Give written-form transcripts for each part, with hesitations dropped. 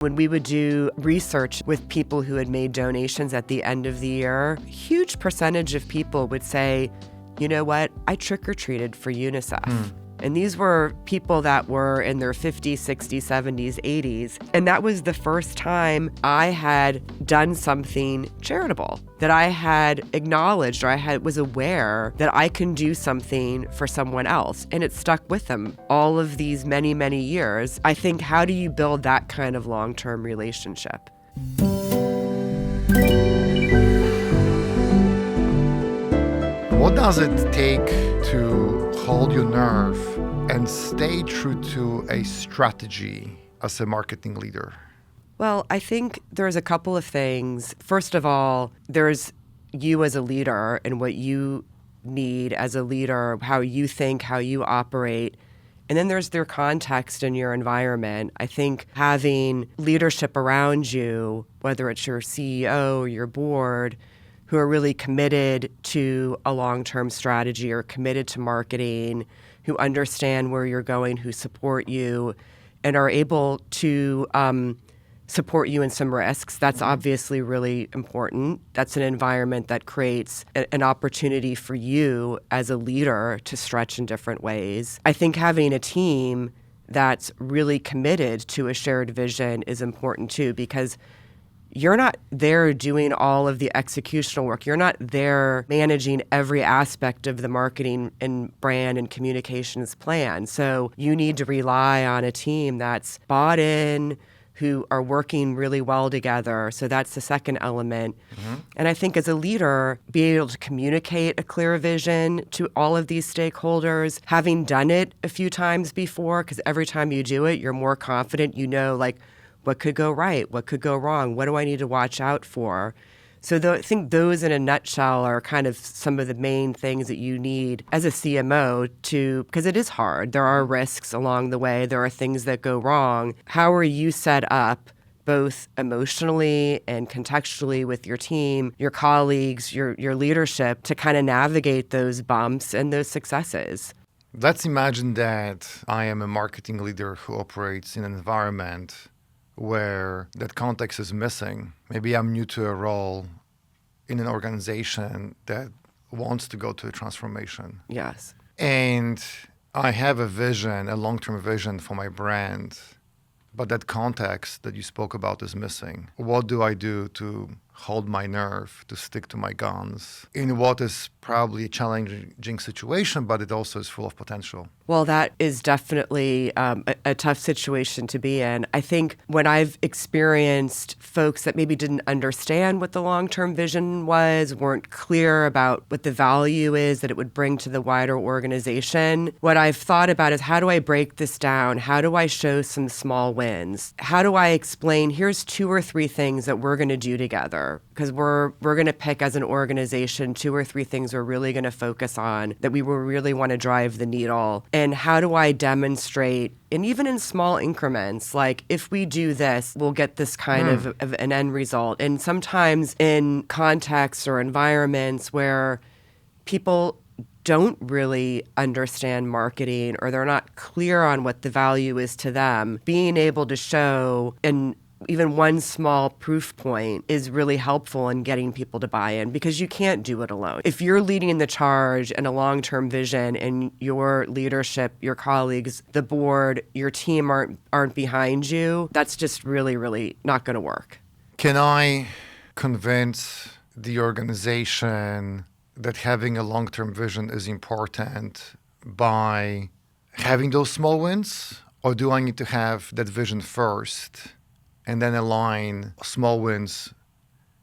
When we would do research with people who had made donations at the end of the year, a huge percentage of people would say, you know what, I trick-or-treated for UNICEF. And these were people that were in their 50s, 60s, 70s, 80s. And that was the first time I had done something charitable, that I had acknowledged or was aware that I can do something for someone else. And it stuck with them all of these many, many years. I think, how do you build that kind of long-term relationship? What does it take to hold your nerve and stay true to a strategy as a marketing leader? Well, I think there's a couple of things. First of all, there's you as a leader and what you need as a leader, how you think, how you operate. And then there's their context and your environment. I think having leadership around you, whether it's your CEO or your board, who are really committed to a long-term strategy or committed to marketing, who understand where you're going, who support you, and are able to support you in some risks. That's obviously really important. That's an environment that creates an opportunity for you as a leader to stretch in different ways. I think having a team that's really committed to a shared vision is important too, because you're not there doing all of the executional work. You're not there managing every aspect of the marketing and brand and communications plan. So you need to rely on a team that's bought in, who are working really well together. So that's the second element. And I think as a leader, being able to communicate a clear vision to all of these stakeholders, having done it a few times before, because every time you do it, you're more confident, you know, like, what could go right? What could go wrong? What do I need to watch out for? So I think those in a nutshell are kind of some of the main things that you need as a CMO because it is hard. There are risks along the way. There are things that go wrong. How are you set up both emotionally and contextually with your team, your colleagues, your leadership to kind of navigate those bumps and those successes? Let's imagine that I am a marketing leader who operates in an environment where that context is missing. Maybe I'm new to a role in an organization that wants to go to a transformation. Yes. And I have a vision, a long-term vision for my brand, but that context that you spoke about is missing. What do I do to hold my nerve, to stick to my guns in what is probably a challenging situation, but it also is full of potential? Well, that is definitely a tough situation to be in. I think when I've experienced folks that maybe didn't understand what the long-term vision was, weren't clear about what the value is that it would bring to the wider organization, what I've thought about is, how do I break this down? How do I show some small wins? How do I explain, here's 2 or 3 things that we're going to do together? Because we're going to pick as an organization 2 or 3 things we're really going to focus on, that we will really want to drive the needle. And how do I demonstrate, and even in small increments, like if we do this, we'll get this kind of an end result. And sometimes in contexts or environments where people don't really understand marketing or they're not clear on what the value is to them, being able to show and even one small proof point is really helpful in getting people to buy in, because you can't do it alone. If you're leading the charge and a long-term vision and your leadership, your colleagues, the board, your team aren't behind you, that's just really, really not going to work. Can I convince the organization that having a long-term vision is important by having those small wins? Or do I need to have that vision first and then align small wins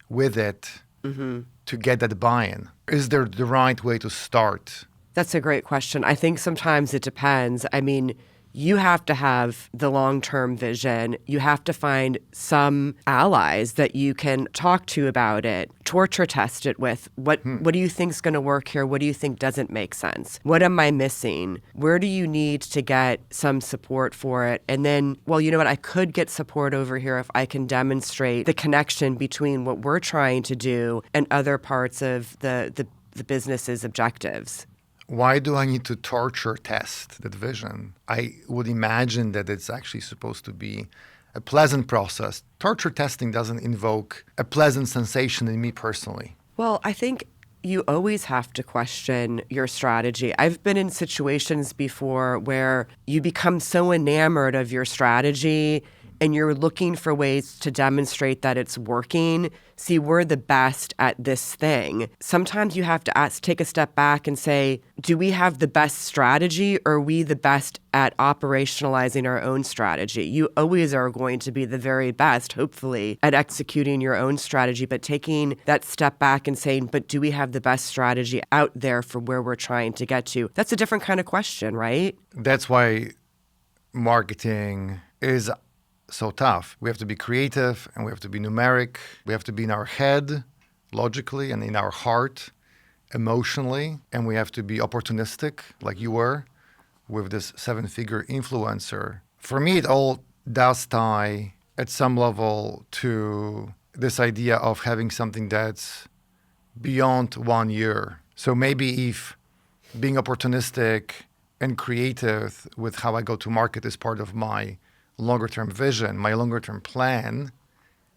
with it to get that buy-in? Is there the right way to start? That's a great question. I think sometimes it depends. I mean, you have to have the long-term vision. You have to find some allies that you can talk to about it, torture test it with. What do you think is going to work here? What do you think doesn't make sense? What am I missing? Where do you need to get some support for it? And then, well, you know what? I could get support over here if I can demonstrate the connection between what we're trying to do and other parts of the business's objectives. Why do I need to torture test that vision? I would imagine that it's actually supposed to be a pleasant process. Torture testing doesn't invoke a pleasant sensation in me personally. Well, I think you always have to question your strategy. I've been in situations before where you become so enamored of your strategy and you're looking for ways to demonstrate that it's working. See, we're the best at this thing. Sometimes you have to take a step back and say, do we have the best strategy, or are we the best at operationalizing our own strategy? You always are going to be the very best, hopefully, at executing your own strategy, but taking that step back and saying, but do we have the best strategy out there for where we're trying to get to? That's a different kind of question, right? That's why marketing is so tough. We have to be creative and we have to be numeric. We have to be in our head, logically, and in our heart, emotionally. And we have to be opportunistic, like you were with this 7-figure influencer. For me, it all does tie at some level to this idea of having something that's beyond 1 year. So maybe if being opportunistic and creative with how I go to market is part of my longer-term vision, my longer-term plan,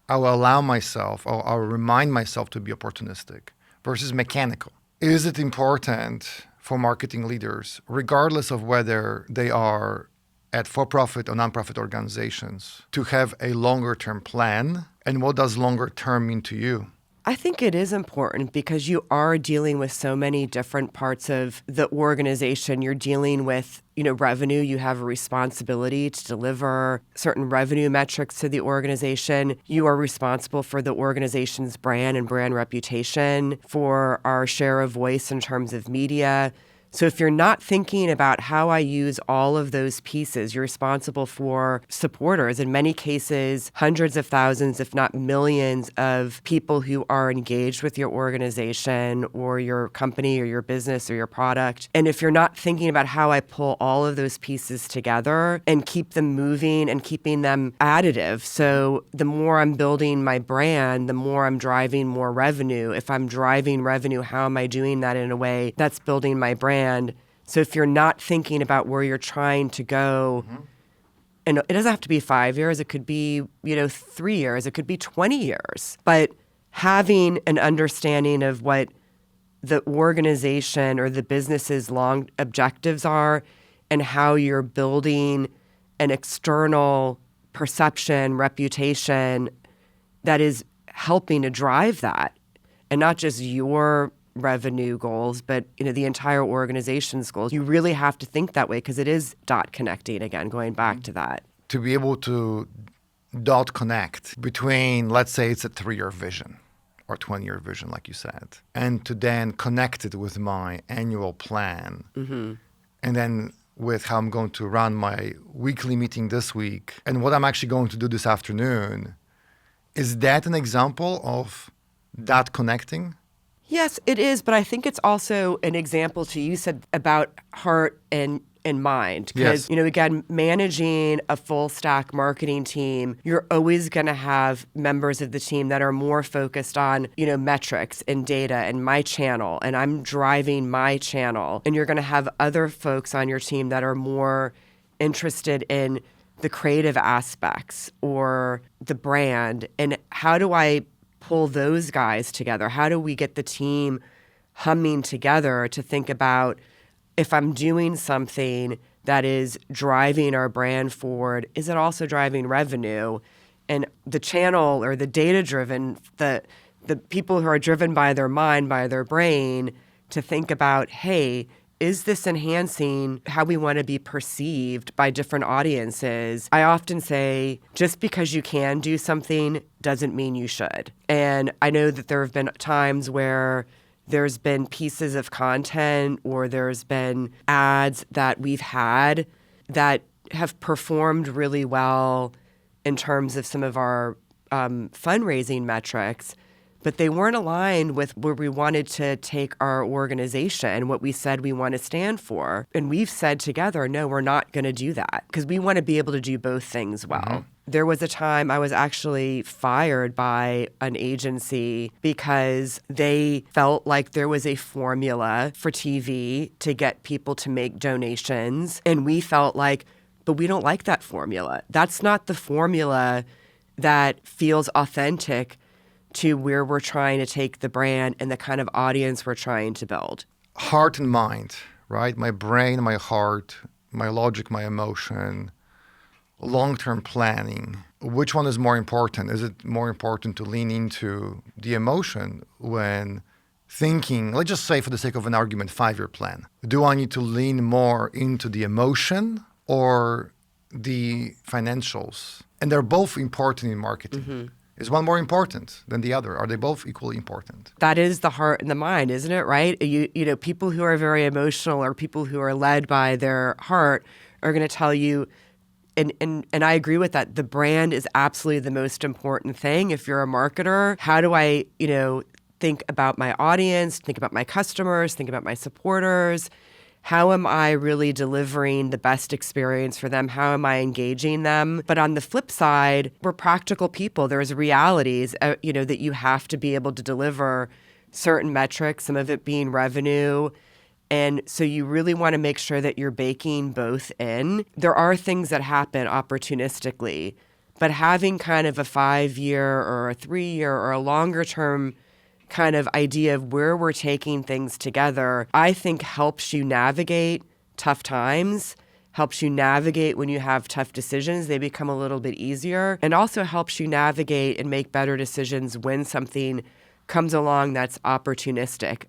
I will allow myself, or I'll remind myself to be opportunistic versus mechanical. Is it important for marketing leaders, regardless of whether they are at for-profit or non-profit organizations, to have a longer-term plan? And what does longer-term mean to you? I think it is important because you are dealing with so many different parts of the organization. You're dealing with, revenue. You have a responsibility to deliver certain revenue metrics to the organization. You are responsible for the organization's brand and brand reputation, for our share of voice in terms of media. So if you're not thinking about how I use all of those pieces, you're responsible for supporters, in many cases, hundreds of thousands, if not millions of people who are engaged with your organization or your company or your business or your product. And if you're not thinking about how I pull all of those pieces together and keep them moving and keeping them additive, so the more I'm building my brand, the more I'm driving more revenue. If I'm driving revenue, how am I doing that in a way that's building my brand? So if you're not thinking about where you're trying to go, and it doesn't have to be 5 years, it could be, 3 years, it could be 20 years. But having an understanding of what the organization or the business's long objectives are and how you're building an external perception, reputation that is helping to drive that, and not just your revenue goals, but the entire organization's goals. You really have to think that way because it is dot connecting, again, going back to that. To be able to dot connect between, let's say it's a 3-year vision or 20-year vision, like you said, and to then connect it with my annual plan, and then with how I'm going to run my weekly meeting this week and what I'm actually going to do this afternoon. Is that an example of dot connecting? Yes, it is, but I think it's also an example to you said about heart and mind. Because, again, managing a full stack marketing team, you're always going to have members of the team that are more focused on, metrics and data and my channel, and I'm driving my channel. And you're going to have other folks on your team that are more interested in the creative aspects or the brand. And how do I pull those guys together? How do we get the team humming together to think about, if I'm doing something that is driving our brand forward, is it also driving revenue? And the channel or the data-driven, the people who are driven by their mind, by their brain, to think about, hey, is this enhancing how we want to be perceived by different audiences? I often say, just because you can do something doesn't mean you should. And I know that there have been times where there's been pieces of content or there's been ads that we've had that have performed really well in terms of some of our fundraising metrics, but they weren't aligned with where we wanted to take our organization and what we said we want to stand for. And we've said together, no, we're not going to do that because we want to be able to do both things well. There was a time I was actually fired by an agency because they felt like there was a formula for TV to get people to make donations. And we felt like, but we don't like that formula. That's not the formula that feels authentic to where we're trying to take the brand and the kind of audience we're trying to build. Heart and mind, right? My brain, my heart, my logic, my emotion, long-term planning. Which one is more important? Is it more important to lean into the emotion when thinking, let's just say for the sake of an argument, 5-year plan? Do I need to lean more into the emotion or the financials? And they're both important in marketing. Mm-hmm. Is one more important than the other? Are they both equally important? That is the heart and the mind, isn't it, right? You know, people who are very emotional or people who are led by their heart are going to tell you, and I agree with that, the brand is absolutely the most important thing. If you're a marketer, how do I, think about my audience, think about my customers, think about my supporters? How am I really delivering the best experience for them? How am I engaging them? But on the flip side, we're practical people. There's realities, that you have to be able to deliver certain metrics, some of it being revenue. And so you really want to make sure that you're baking both in. There are things that happen opportunistically, but having kind of a 5-year or a 3-year or a longer term kind of idea of where we're taking things together, I think helps you navigate tough times, helps you navigate when you have tough decisions. They become a little bit easier, and also helps you navigate and make better decisions when something comes along that's opportunistic.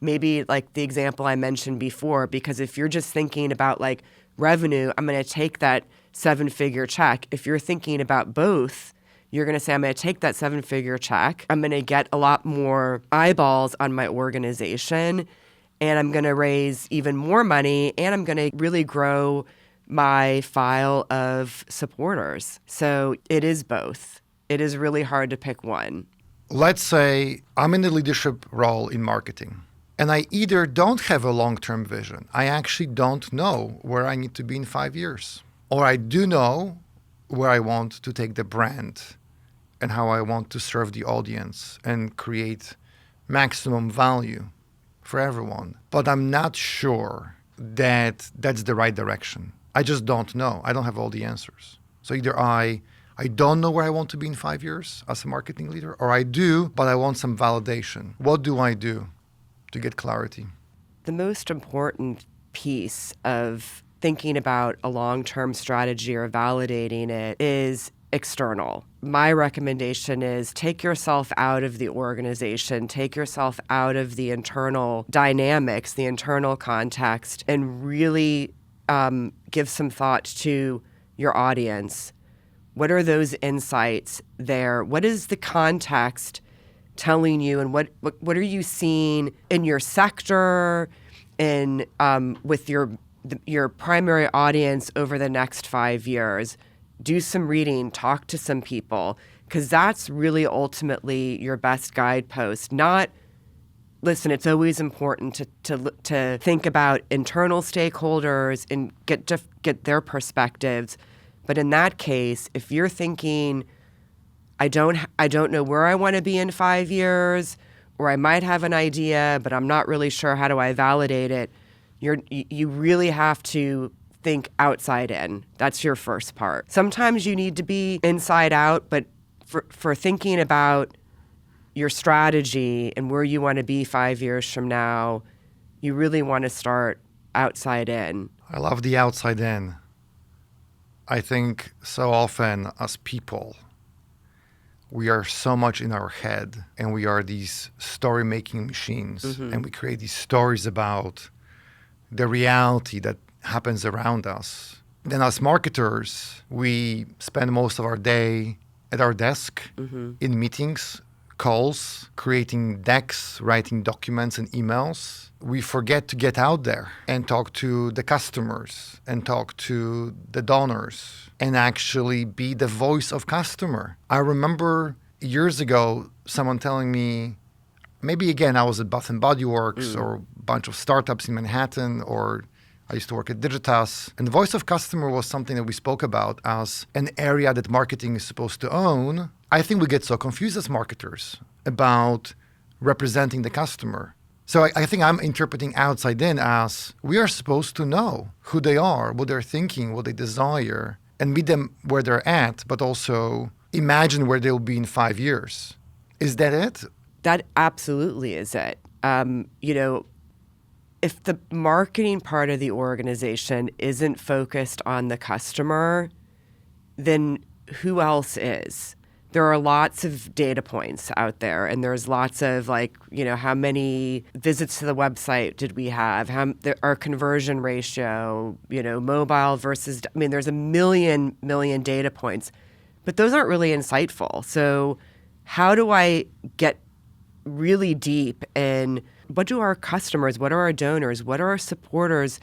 Maybe like the example I mentioned before, because if you're just thinking about like revenue, I'm going to take that 7-figure check. If you're thinking about both, you're going to say, I'm going to take that 7-figure check. I'm going to get a lot more eyeballs on my organization, and I'm going to raise even more money, and I'm going to really grow my file of supporters. So it is both. It is really hard to pick one. Let's say I'm in a leadership role in marketing, and I either don't have a long-term vision. I actually don't know where I need to be in 5 years. Or I do know where I want to take the brand and how I want to serve the audience and create maximum value for everyone. But I'm not sure that that's the right direction. I just don't know. I don't have all the answers. So either I don't know where I want to be in 5 years as a marketing leader, or I do, but I want some validation. What do I do to get clarity? The most important piece of thinking about a long-term strategy or validating it is external. My recommendation is take yourself out of the organization, take yourself out of the internal dynamics, the internal context, and really give some thought to your audience. What are those insights there? What is the context telling you, and what are you seeing in your sector and with your primary audience over the next 5 years? Do some reading, talk to some people, because that's really ultimately your best guidepost. Listen, it's always important to think about internal stakeholders and get their perspectives. But in that case, if you're thinking, I don't know where I want to be in 5 years, or I might have an idea, but I'm not really sure how do I validate it, you really have to think outside in. That's your first part. Sometimes you need to be inside out, but for thinking about your strategy and where you want to be 5 years from now, you really want to start outside in. I love the outside in. I think so often as people, we are so much in our head, and we are these story-making machines, and we create these stories about the reality that happens around us. Then as marketers, we spend most of our day at our desk in meetings, calls, creating decks, writing documents and emails. We forget to get out there and talk to the customers and talk to the donors and actually be the voice of customer. I remember years ago someone telling me, maybe again I was at Bath & Body Works or a bunch of startups in Manhattan, or I used to work at Digitas, and the voice of customer was something that we spoke about as an area that marketing is supposed to own. I think we get so confused as marketers about representing the customer. So I think I'm interpreting outside in as we are supposed to know who they are, what they're thinking, what they desire, and meet them where they're at, but also imagine where they'll be in 5 years. Is that it? That absolutely is it. If the marketing part of the organization isn't focused on the customer, then who else is? There are lots of data points out there, and there's lots of how many visits to the website did we have? Our conversion ratio, mobile versus, there's a million data points, but those aren't really insightful. So how do I get really deep in what do our customers, what are our donors, what are our supporters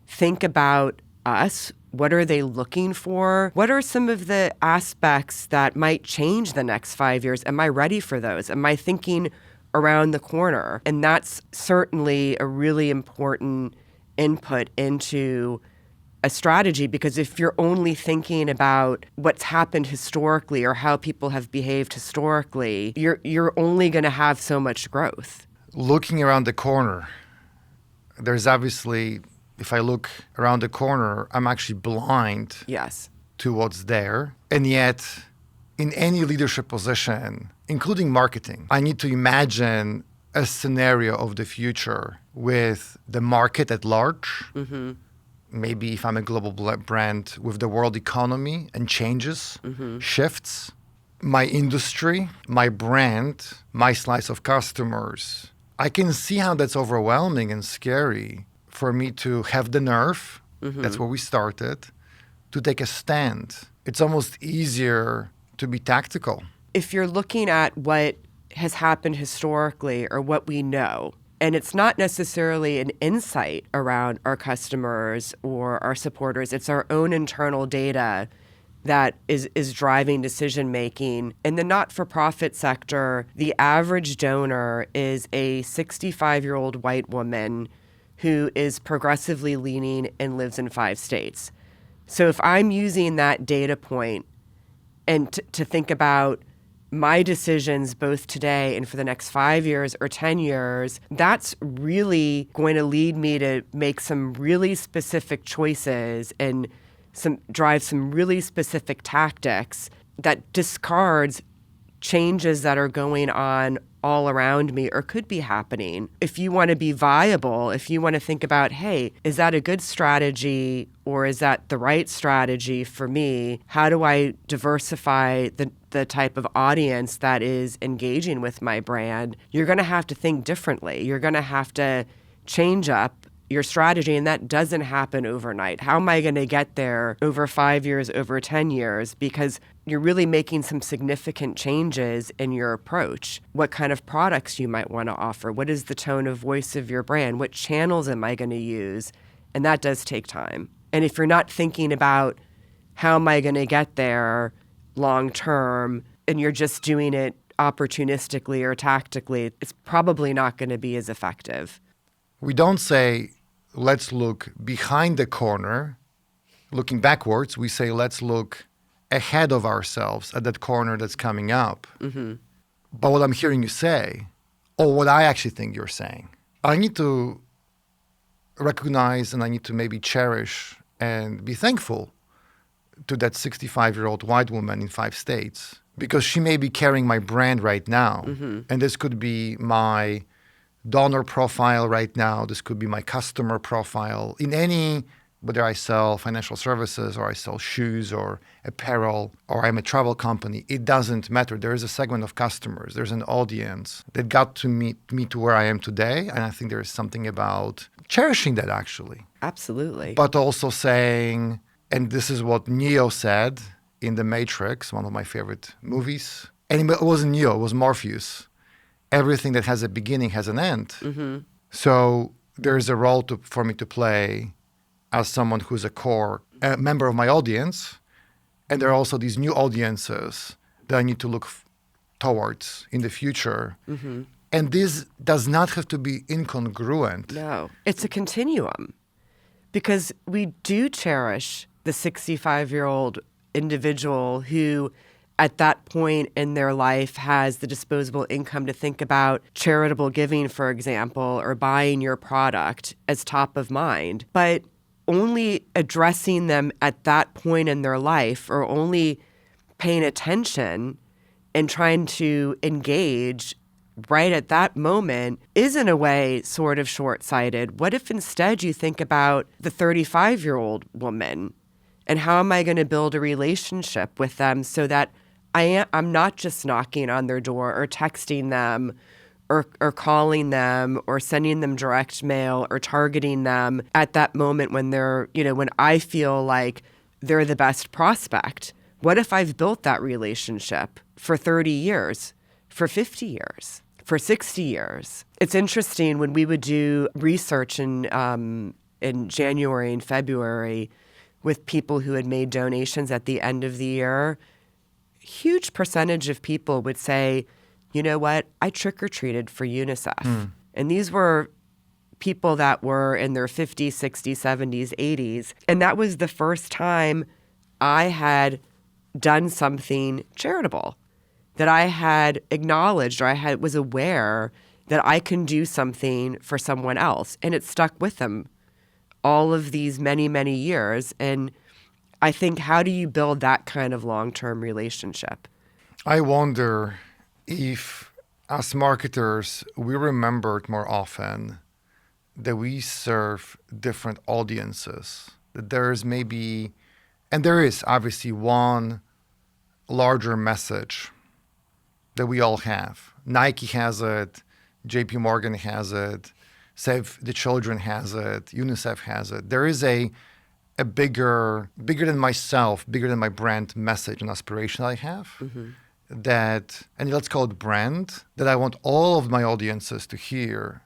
think about us? What are they looking for? What are some of the aspects that might change the next 5 years? Am I ready for those? Am I thinking around the corner? And that's certainly a really important input into a strategy, because if you're only thinking about what's happened historically or how people have behaved historically, you're only going to have so much growth. Looking around the corner, there's obviously, if I look around the corner, I'm actually blind to what's there. And yet, in any leadership position, including marketing, I need to imagine a scenario of the future with the market at large. Mm-hmm. Maybe if I'm a global brand, with the world economy and changes, shifts, my industry, my brand, my slice of customers. I can see how that's overwhelming and scary for me to have the nerve, that's where we started, to take a stand. It's almost easier to be tactical. If you're looking at what has happened historically or what we know, and it's not necessarily an insight around our customers or our supporters, it's our own internal data that is driving decision making. In the not-for-profit sector, the average donor is a 65-year-old white woman who is progressively leaning and lives in 5 states. So if I'm using that data point and to think about my decisions both today and for the next 5 years or 10 years, that's really going to lead me to make some really specific choices and drive some really specific tactics that discards changes that are going on all around me or could be happening. If you want to be viable, if you want to think about, hey, is that a good strategy or is that the right strategy for me? How do I diversify the type of audience that is engaging with my brand? You're going to have to think differently. You're going to have to change up your strategy, and that doesn't happen overnight. How am I going to get there over 5 years, over 10 years? Because you're really making some significant changes in your approach. What kind of products you might want to offer? What is the tone of voice of your brand? What channels am I going to use? And that does take time. And if you're not thinking about how am I going to get there long term, and you're just doing it opportunistically or tactically, it's probably not going to be as effective. We don't say, let's look behind the corner, looking backwards. We say, let's look ahead of ourselves at that corner that's coming up. Mm-hmm. But what I'm hearing you say, or what I actually think you're saying, I need to recognize and I need to maybe cherish and be thankful to that 65-year-old white woman in 5 states, because she may be carrying my brand right now. Mm-hmm. And this could be my donor profile right now. This could be my customer profile in any, whether I sell financial services or I sell shoes or apparel or I'm a travel company, it doesn't matter. There is a segment of customers. There's an audience that got to meet me to where I am today. And I think there is something about cherishing that, actually. Absolutely. But also saying, and this is what Neo said in The Matrix, one of my favorite movies. And it wasn't Neo, it was Morpheus. Everything that has a beginning has an end. Mm-hmm. So there's a role for me to play as someone who's a member of my audience. And there are also these new audiences that I need to look towards in the future. Mm-hmm. And this does not have to be incongruent. No, it's a continuum. Because we do cherish the 65-year-old individual who at that point in their life has the disposable income to think about charitable giving, for example, or buying your product as top of mind. But only addressing them at that point in their life, or only paying attention and trying to engage right at that moment, is in a way sort of short-sighted. What if instead you think about the 35-year-old woman, and how am I going to build a relationship with them so that I'm not just knocking on their door or texting them or calling them or sending them direct mail or targeting them at that moment when they're, when I feel like they're the best prospect. What if I've built that relationship for 30 years, for 50 years, for 60 years? It's interesting when we would do research in January and February with people who had made donations at the end of the year, huge percentage of people would say, you know what, I trick-or-treated for UNICEF. And these were people that were in their 50s, 60s, 70s, 80s. And that was the first time I had done something charitable, that I had acknowledged, or was aware that I can do something for someone else. And it stuck with them all of these many, many years. And I think, how do you build that kind of long-term relationship? I wonder if, as marketers, we remembered more often that we serve different audiences, that there is maybe, and there is obviously one larger message that we all have. Nike has it, JP Morgan has it, Save the Children has it, UNICEF has it. There is a bigger than myself, bigger than my brand message and aspiration I have, that, and let's call it brand, that I want all of my audiences to hear.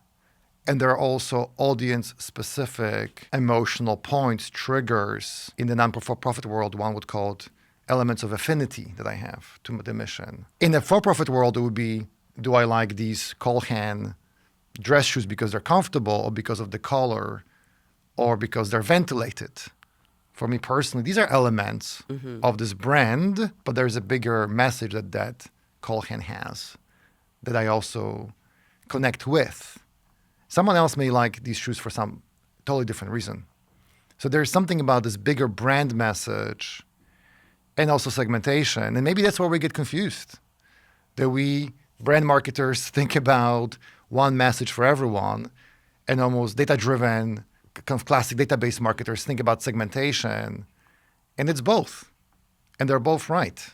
And there are also audience-specific emotional points, triggers. In the non-for-profit world, one would call it elements of affinity that I have to the mission. In the for-profit world, it would be, do I like these Colhan dress shoes because they're comfortable, or because of the color, or because they're ventilated? For me personally, these are elements of this brand, but there's a bigger message that Colhan has that I also connect with. Someone else may like these shoes for some totally different reason. So there's something about this bigger brand message and also segmentation. And maybe that's where we get confused, that we brand marketers think about one message for everyone, and almost data-driven, kind of classic database marketers think about segmentation. And it's both. And they're both right.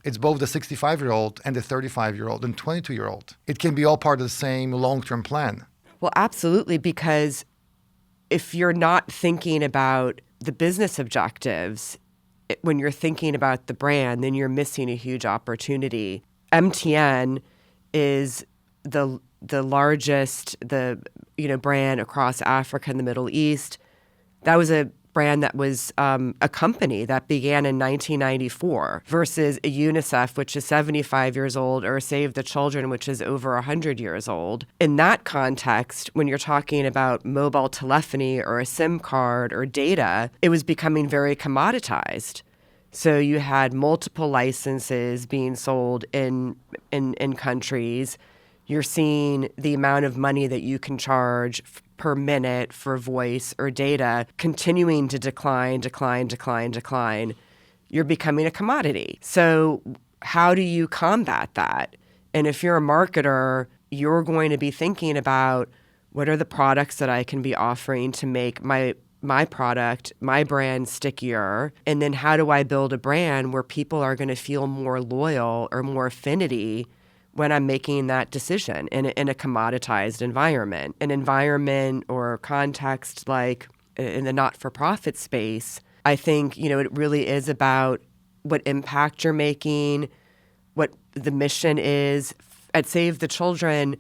It's both the 65-year-old and the 35-year-old and 22-year-old. It can be all part of the same long-term plan. Well, absolutely, because if you're not thinking about the business objectives, when you're thinking about the brand, then you're missing a huge opportunity. MTN is the largest brand across Africa and the Middle East. That was a brand that was a company that began in 1994 versus a UNICEF, which is 75 years old, or Save the Children, which is over 100 years old. In that context, when you're talking about mobile telephony or a SIM card or data, it was becoming very commoditized. So you had multiple licenses being sold in countries. You're seeing the amount of money that you can charge per minute for voice or data continuing to decline. You're becoming a commodity. So how do you combat that? And if you're a marketer, you're going to be thinking about, what are the products that I can be offering to make my product, my brand stickier? And then how do I build a brand where people are going to feel more loyal or more affinity when I'm making that decision in a commoditized environment? An environment or context like in the not-for-profit space, I think, it really is about what impact you're making, what the mission is. At Save the Children,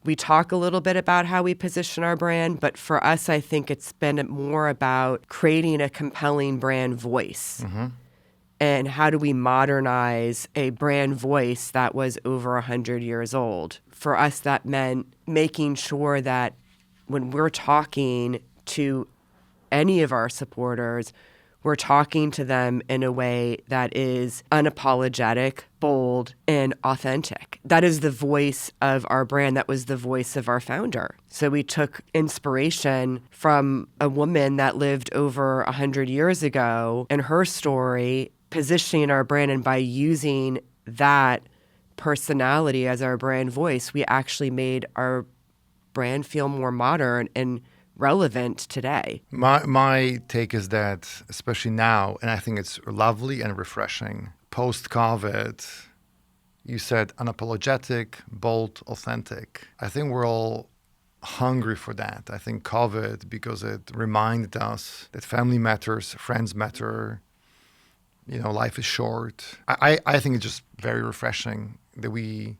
we talk a little bit about how we position our brand, but for us, I think it's been more about creating a compelling brand voice. And how do we modernize a brand voice that was over 100 years old? For us, that meant making sure that when we're talking to any of our supporters, we're talking to them in a way that is unapologetic, bold, and authentic. That is the voice of our brand. That was the voice of our founder. So we took inspiration from a woman that lived over 100 years ago and her story, positioning our brand, and by using that personality as our brand voice, we actually made our brand feel more modern and relevant today. My take is that, especially now, and I think it's lovely and refreshing, post-COVID, you said unapologetic, bold, authentic. I think we're all hungry for that. I think COVID, because it reminded us that family matters, friends matter, life is short. I think it's just very refreshing that we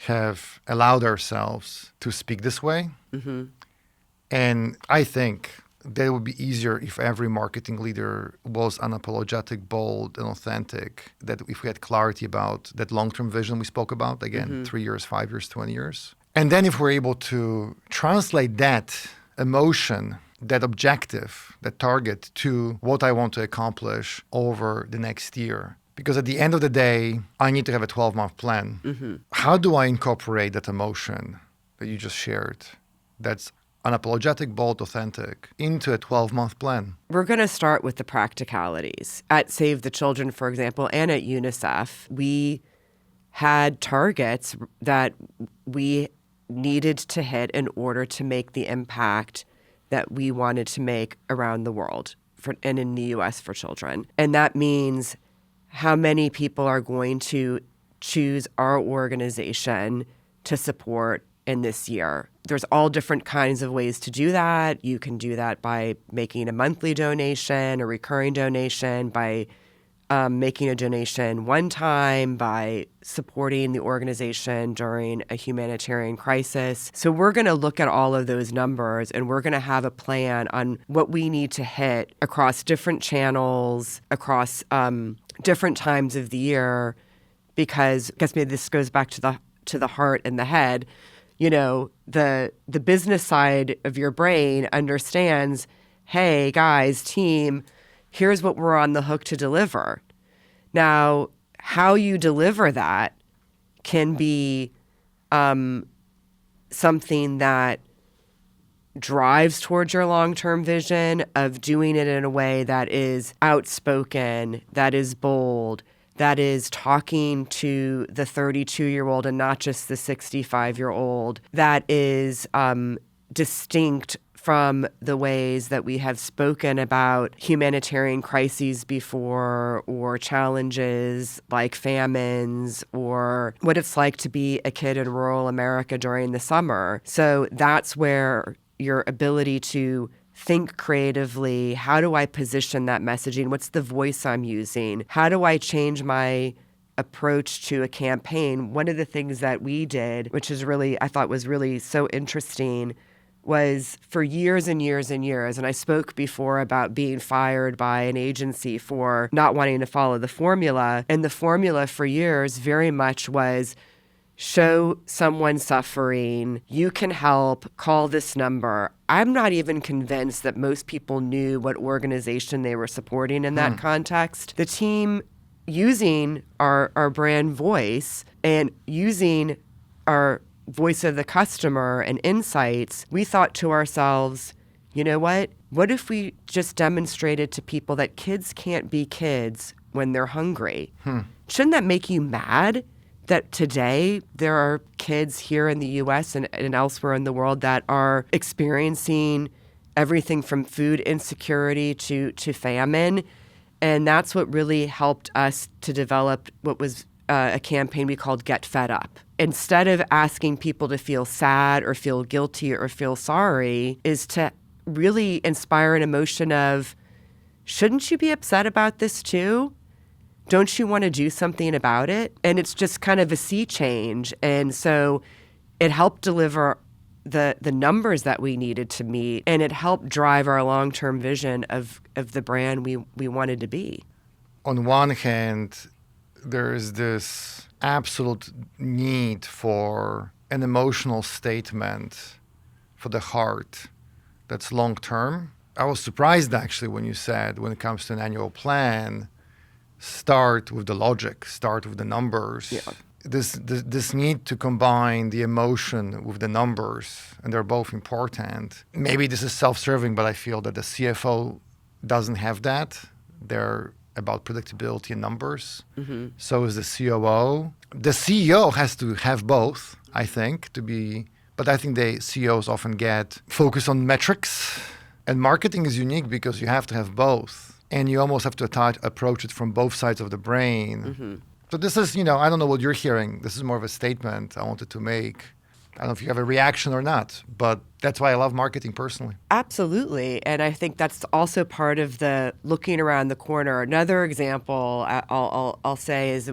have allowed ourselves to speak this way. Mm-hmm. And I think that it would be easier if every marketing leader was unapologetic, bold, and authentic, that if we had clarity about that long-term vision we spoke about, again, 3 years, 5 years, 20 years. And then if we're able to translate that emotion, that objective, that target to what I want to accomplish over the next year. Because at the end of the day, I need to have a 12-month plan. Mm-hmm. How do I incorporate that emotion that you just shared, that's unapologetic, bold, authentic, into a 12-month plan? We're going to start with the practicalities. At Save the Children, for example, and at UNICEF, we had targets that we needed to hit in order to make the impact that we wanted to make around the world and in the U.S. for children. And that means how many people are going to choose our organization to support in this year. There's all different kinds of ways to do that. You can do that by making a monthly donation, a recurring donation, by making a donation one time, by supporting the organization during a humanitarian crisis. So we're going to look at all of those numbers, and we're going to have a plan on what we need to hit across different channels, across different times of the year, because I guess maybe this goes back to the heart and the head. The business side of your brain understands, hey, guys, team, here's what we're on the hook to deliver. Now, how you deliver that can be something that drives towards your long-term vision of doing it in a way that is outspoken, that is bold, that is talking to the 32-year-old and not just the 65-year-old, that is distinct from the ways that we have spoken about humanitarian crises before, or challenges like famines, or what it's like to be a kid in rural America during the summer. So that's where your ability to think creatively, how do I position that messaging? What's the voice I'm using? How do I change my approach to a campaign? One of the things that we did, which is really, I thought was really so interesting, was for years and years and years, and I spoke before about being fired by an agency for not wanting to follow the formula, and the formula for years very much was show someone suffering, you can help, call this number. I'm not even convinced that most people knew what organization they were supporting in that context. The team, using our brand voice and using our voice of the customer and insights, we thought to ourselves, you know what? What if we just demonstrated to people that kids can't be kids when they're hungry? Shouldn't that make you mad that today there are kids here in the U.S. and elsewhere in the world that are experiencing everything from food insecurity to famine? And that's what really helped us to develop what was a campaign we called Get Fed Up. Instead of asking people to feel sad or feel guilty or feel sorry, is to really inspire an emotion of, shouldn't you be upset about this too? Don't you want to do something about it? And it's just kind of a sea change. And so it helped deliver the numbers that we needed to meet, and it helped drive our long-term vision of the brand we wanted to be. On one hand, there is this absolute need for an emotional statement for the heart that's long-term, I was surprised actually when you said when it comes to an annual plan, start with the logic, start with the numbers. Yeah. This need to combine the emotion with the numbers, and they're both important. Maybe this is self-serving, but I feel that the CFO doesn't have that. They're about predictability and numbers. Mm-hmm. So is the COO. The CEO has to have both, I think, but I think the CEOs often get focused on metrics. And marketing is unique because you have to have both. And you almost have to approach it from both sides of the brain. Mm-hmm. So this is, I don't know what you're hearing. This is more of a statement I wanted to make. I don't know if you have a reaction or not, but that's why I love marketing personally. Absolutely. And I think that's also part of the looking around the corner. Another example I'll say is,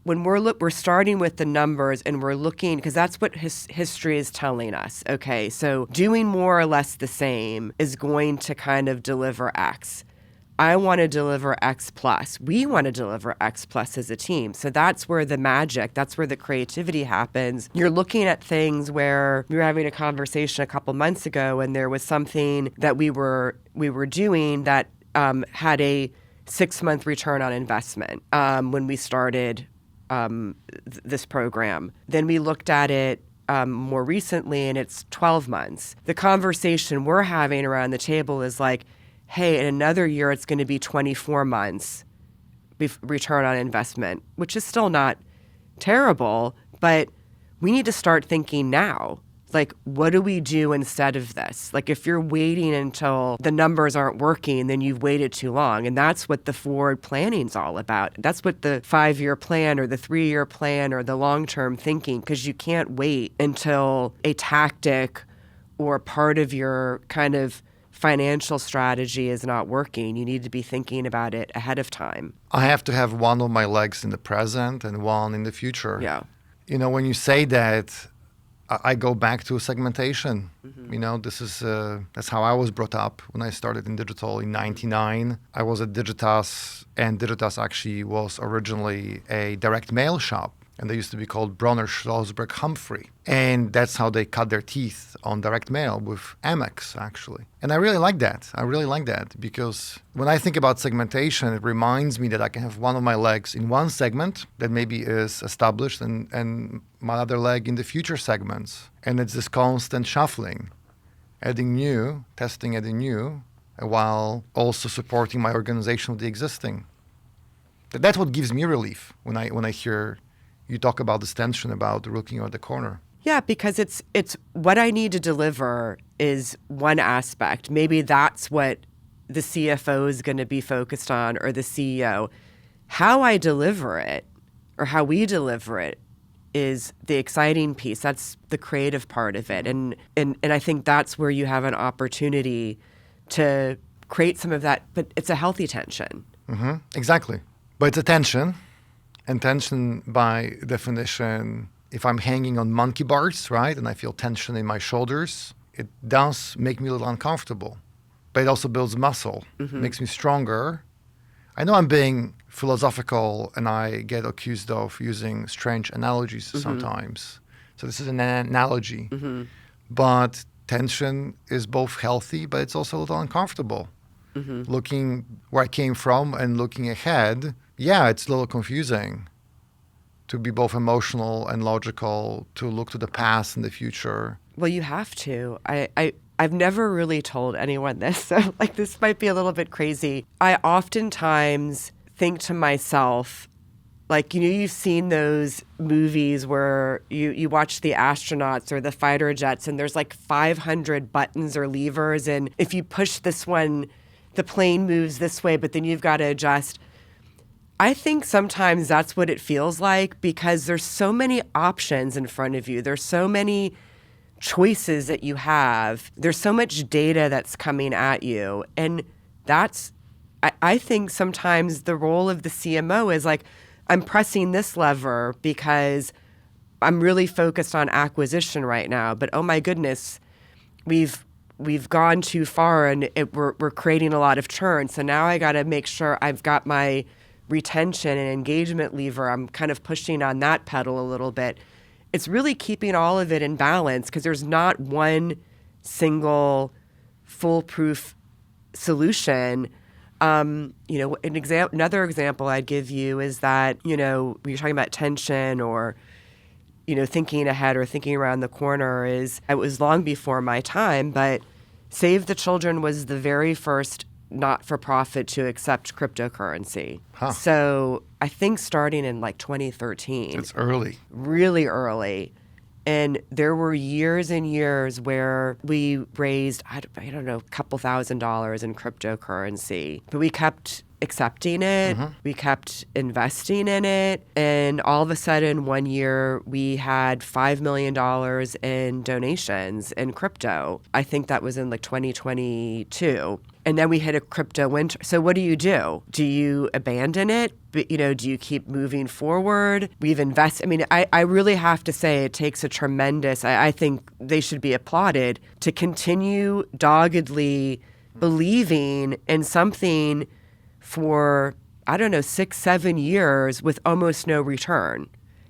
when we're starting with the numbers and we're looking, because that's what history is telling us. Okay, so doing more or less the same is going to kind of deliver X. I want to deliver X plus. We want to deliver X plus as a team. So that's where the magic, that's where the creativity happens. You're looking at things where we were having a conversation a couple months ago, and there was something that we were doing that had a 6-month return on investment when we started this program. Then we looked at it more recently, and it's 12 months. The conversation we're having around the table is like, hey, in another year, it's going to be 24 months return on investment, which is still not terrible, but we need to start thinking now. Like, what do we do instead of this? Like, if you're waiting until the numbers aren't working, then you've waited too long. And that's what the forward planning's all about. That's what the 5-year plan or the 3-year plan or the long-term thinking, because you can't wait until a tactic or part of your kind of financial strategy is not working. You need to be thinking about it ahead of time. I have to have one of my legs in the present and one in the future. Yeah. When you say that, I go back to segmentation. Mm-hmm. That's how I was brought up when I started in digital in '99. I was at Digitas, and Digitas actually was originally a direct mail shop. And they used to be called Bronner, Schlossberg, Humphrey. And that's how they cut their teeth on direct mail with Amex, actually. And I really like that. Because when I think about segmentation, it reminds me that I can have one of my legs in one segment that maybe is established and my other leg in the future segments. And it's this constant shuffling, adding new, testing, adding new, while also supporting my organization with the existing. That's what gives me relief when I hear you talk about this tension about looking at the corner. Yeah, because it's what I need to deliver is one aspect. Maybe that's what the CFO is going to be focused on, or the CEO. How I deliver it, or how we deliver it, is the exciting piece. That's the creative part of it. And I think that's where you have an opportunity to create some of that, but it's a healthy tension. Mm-hmm. Exactly. But it's a tension. And tension, by definition, if I'm hanging on monkey bars, right, and I feel tension in my shoulders, it does make me a little uncomfortable. But it also builds muscle, makes me stronger. I know I'm being philosophical, and I get accused of using strange analogies sometimes. So this is an analogy. But tension is both healthy, but it's also a little uncomfortable. Looking where I came from and looking ahead, yeah, it's a little confusing to be both emotional and logical, to look to the past and the future. Well, you have to. I've never really told anyone this, so this might be a little bit crazy. I oftentimes think to myself, you've seen those movies where you watch the astronauts or the fighter jets, and there's 500 buttons or levers, and if you push this one, the plane moves this way, but then you've got to adjust. I think sometimes that's what it feels like, because there's so many options in front of you. There's so many choices that you have. There's so much data that's coming at you. And I think sometimes the role of the CMO is I'm pressing this lever because I'm really focused on acquisition right now. But oh my goodness, we've gone too far, and we're creating a lot of churn. So now I got to make sure I've got my retention and engagement lever. I'm kind of pushing on that pedal a little bit. It's really keeping all of it in balance, because there's not one single foolproof solution. Another example I'd give you is that, when you're talking about tension or, thinking ahead or thinking around the corner, is it was long before my time, but Save the Children was the very first not-for-profit to accept cryptocurrency. Huh. So I think starting in like 2013. It's early. Really early. And there were years and years where we raised, I don't know, a couple $1,000s in cryptocurrency. But we kept accepting it. Mm-hmm. We kept investing in it. And all of a sudden, one year, we had $5 million in donations in crypto. I think that was in like 2022. And then we hit a crypto winter. So what do? Do you abandon it? But, do you keep moving forward? We've invested. I mean, I really have to say it takes a tremendous, I think they should be applauded, to continue doggedly believing in something for, 6-7 years with almost no return.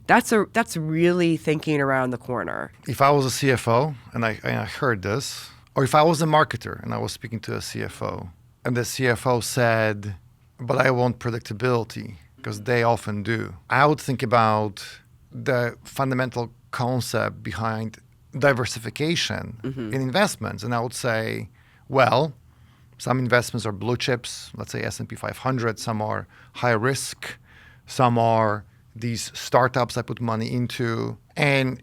That's really thinking around the corner. If I was a CFO and I heard this, or if I was a marketer and I was speaking to a CFO and the CFO said, but I want predictability, because they often do, I would think about the fundamental concept behind diversification in investments. And I would say, well, some investments are blue chips, let's say S&P 500, some are high risk, some are these startups I put money into. And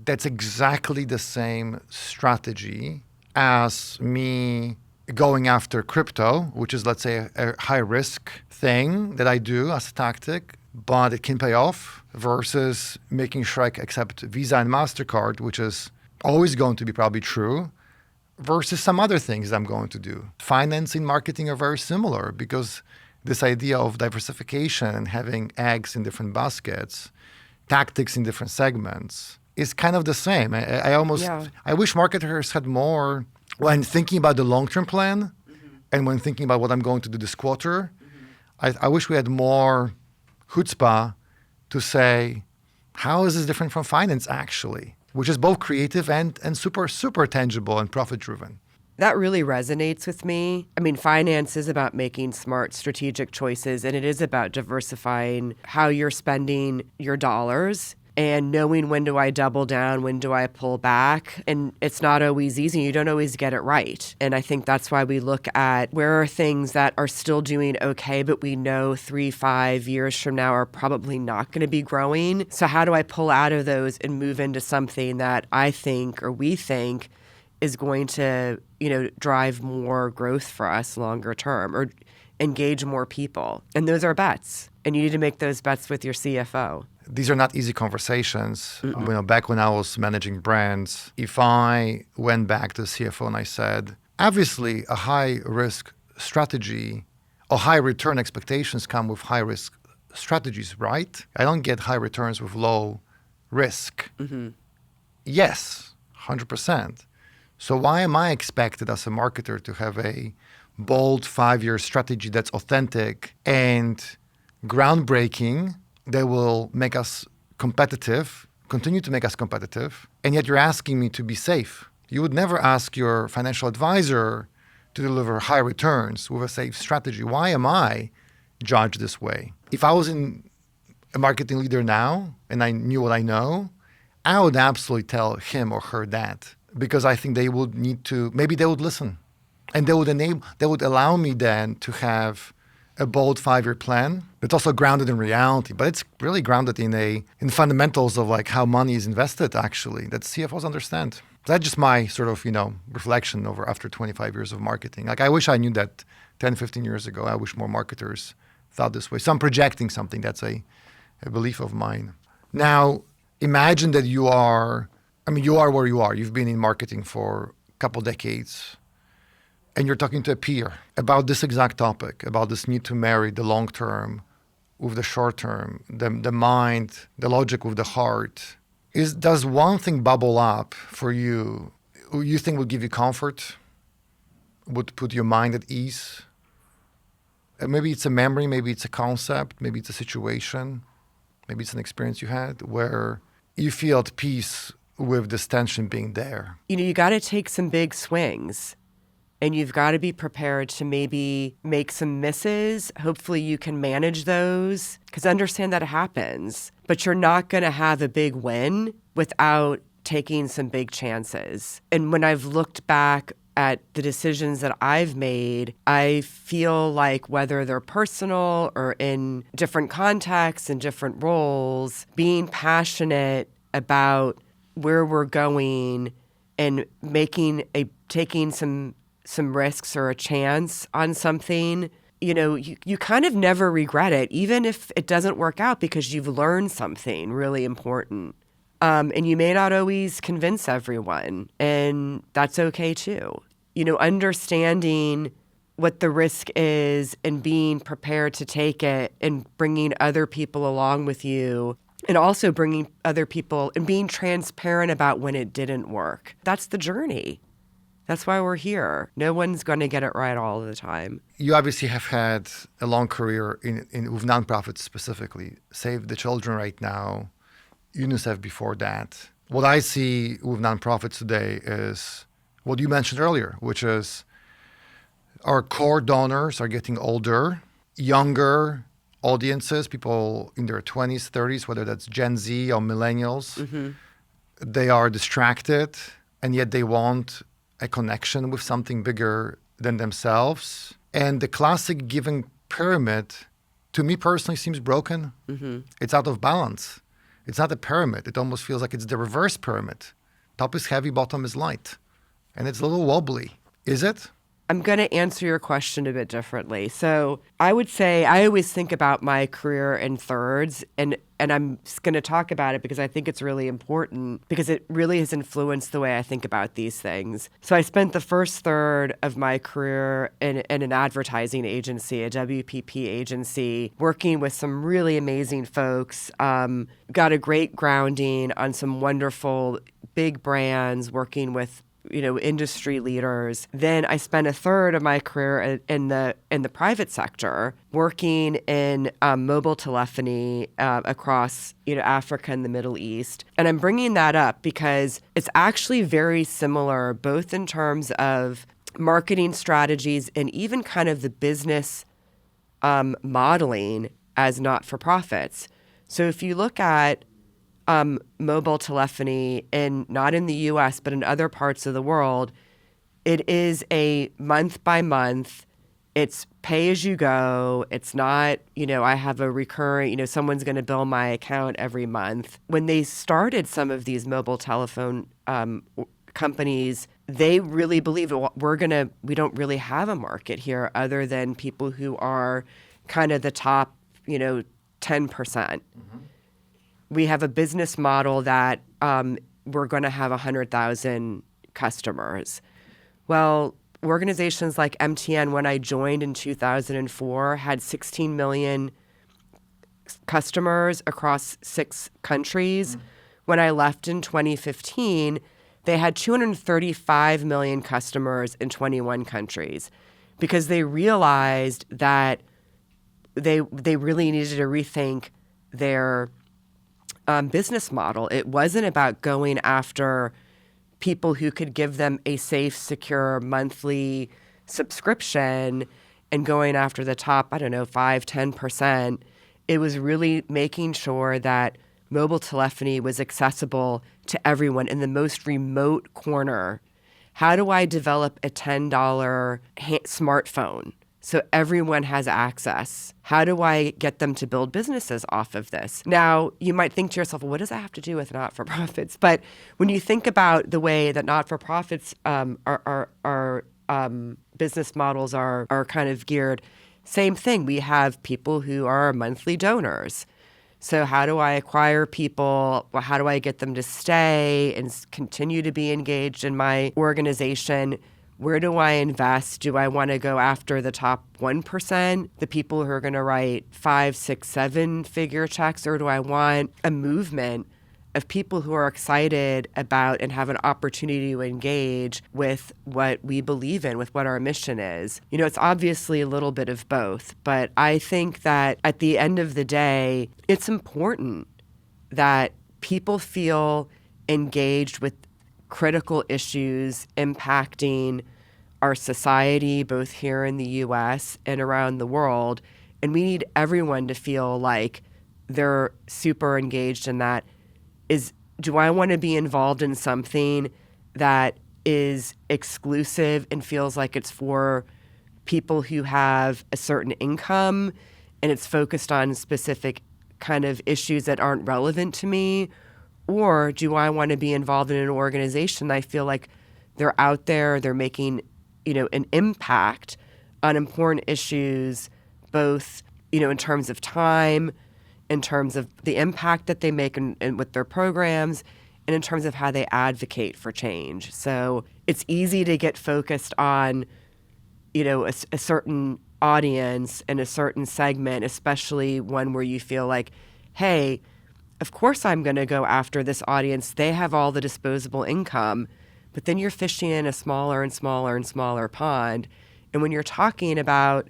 that's exactly the same strategy as me going after crypto, which is, let's say, a high risk thing that I do as a tactic, but it can pay off, versus making sure I accept Visa and MasterCard, which is always going to be probably true, versus some other things that I'm going to do. Finance and marketing are very similar, because this idea of diversification and having eggs in different baskets, tactics in different segments, is kind of the same. I wish marketers had more, when thinking about the long-term plan and when thinking about what I'm going to do this quarter, I wish we had more chutzpah to say, how is this different from finance actually? Which is both creative and super, super tangible and profit-driven. That really resonates with me. I mean, finance is about making smart strategic choices, and it is about diversifying how you're spending your dollars and knowing, when do I double down, when do I pull back? And it's not always easy. You don't always get it right. And I think that's why we look at where are things that are still doing okay, but we know 3-5 years from now are probably not going to be growing. So how do I pull out of those and move into something that I think, or we think, is going to, drive more growth for us longer term, or engage more people? And those are bets. And you need to make those bets with your CFO. These are not easy conversations. Back when I was managing brands, if I went back to the CFO and I said, obviously a high risk strategy or high return expectations come with high risk strategies, right? I don't get high returns with low risk. Yes, 100%. So why am I expected as a marketer to have a bold 5-year strategy that's authentic and groundbreaking, that will make us competitive, continue to make us competitive, and yet you're asking me to be safe? You would never ask your financial advisor to deliver high returns with a safe strategy. Why am I judged this way? If I was in a marketing leader now and I knew what I know, I would absolutely tell him or her that, because I think they would need to, maybe they would listen, and they would allow me then to have a bold 5-year plan that's also grounded in reality, but it's really grounded in fundamentals of like how money is invested actually, that CFOs understand. That's just my sort of, reflection after 25 years of marketing. Like, I wish I knew that 10, 15 years ago. I wish more marketers thought this way. So I'm projecting something. That's a belief of mine. Now, imagine that you are where you are. You've been in marketing for a couple decades, and you're talking to a peer about this exact topic, about this need to marry the long term with the short term, the mind, the logic with the heart. Does one thing bubble up for you think would give you comfort, would put your mind at ease? Maybe it's a memory, maybe it's a concept, maybe it's a situation, maybe it's an experience you had where you feel at peace with this tension being there. You got to take some big swings. and you've got to be prepared to maybe make some misses. Hopefully you can manage those, because understand that it happens. But you're not going to have a big win without taking some big chances. And when I've looked back at the decisions that I've made, I feel like whether they're personal or in different contexts and different roles, being passionate about where we're going and taking some risks or a chance on something, you kind of never regret it, even if it doesn't work out, because you've learned something really important. And you may not always convince everyone, and that's okay too. Understanding what the risk is and being prepared to take it and bringing other people along with you, and also bringing other people and being transparent about when it didn't work. That's the journey. That's why we're here. No one's going to get it right all the time. You obviously have had a long career with nonprofits specifically. Save the Children right now, UNICEF before that. What I see with nonprofits today is what you mentioned earlier, which is our core donors are getting older, younger audiences, people in their 20s, 30s, whether that's Gen Z or millennials. Mm-hmm. They are distracted, and yet they want a connection with something bigger than themselves. And the classic giving pyramid, to me personally, seems broken. Mm-hmm. It's out of balance. It's not a pyramid. It almost feels like it's the reverse pyramid. Top is heavy, bottom is light. And it's a little wobbly. Is it? I'm going to answer your question a bit differently. So I would say I always think about my career in thirds, and I'm going to talk about it because I think it's really important, because it really has influenced the way I think about these things. So I spent the first third of my career in an advertising agency, a WPP agency, working with some really amazing folks, got a great grounding on some wonderful big brands, working with industry leaders. Then I spent a third of my career in the private sector, working in mobile telephony across Africa and the Middle East. And I'm bringing that up because it's actually very similar, both in terms of marketing strategies and even kind of the business modeling as not-for-profits. So if you look at mobile telephony, not in the U.S., but in other parts of the world, it is a month by month. It's pay as you go. It's not, I have a recurring, someone's going to bill my account every month. When they started some of these mobile telephone companies, they really believe we don't really have a market here other than people who are kind of the top, 10%. Mm-hmm. We have a business model that we're going to have 100,000 customers. Well, organizations like MTN, when I joined in 2004, had 16 million customers across 6 countries. Mm-hmm. When I left in 2015, they had 235 million customers in 21 countries, because they realized that they really needed to rethink their business model. It wasn't about going after people who could give them a safe, secure monthly subscription and going after the top, 5-10%. It was really making sure that mobile telephony was accessible to everyone in the most remote corner. How do I develop a $10 smartphone so everyone has access? How do I get them to build businesses off of this? Now, you might think to yourself, well, what does that have to do with not-for-profits? But when you think about the way that not-for-profits are business models are kind of geared, same thing. We have people who are monthly donors. So how do I acquire people? Well, how do I get them to stay and continue to be engaged in my organization? Where do I invest? Do I want to go after the top 1%, the people who are going to write 5, 6, 7-figure checks? Or do I want a movement of people who are excited about and have an opportunity to engage with what we believe in, with what our mission is? It's obviously a little bit of both. But I think that at the end of the day, it's important that people feel engaged with critical issues impacting our society, both here in the US and around the world. And we need everyone to feel like they're super engaged in that. Do I want to be involved in something that is exclusive and feels like it's for people who have a certain income and it's focused on specific kind of issues that aren't relevant to me? Or do I want to be involved in an organization that I feel like they're out there, they're making, an impact on important issues, both, in terms of time, in terms of the impact that they make and with their programs, and in terms of how they advocate for change. So it's easy to get focused on, a certain audience and a certain segment, especially one where you feel like, hey, of course I'm going to go after this audience. They have all the disposable income, but then you're fishing in a smaller and smaller and smaller pond. And when you're talking about,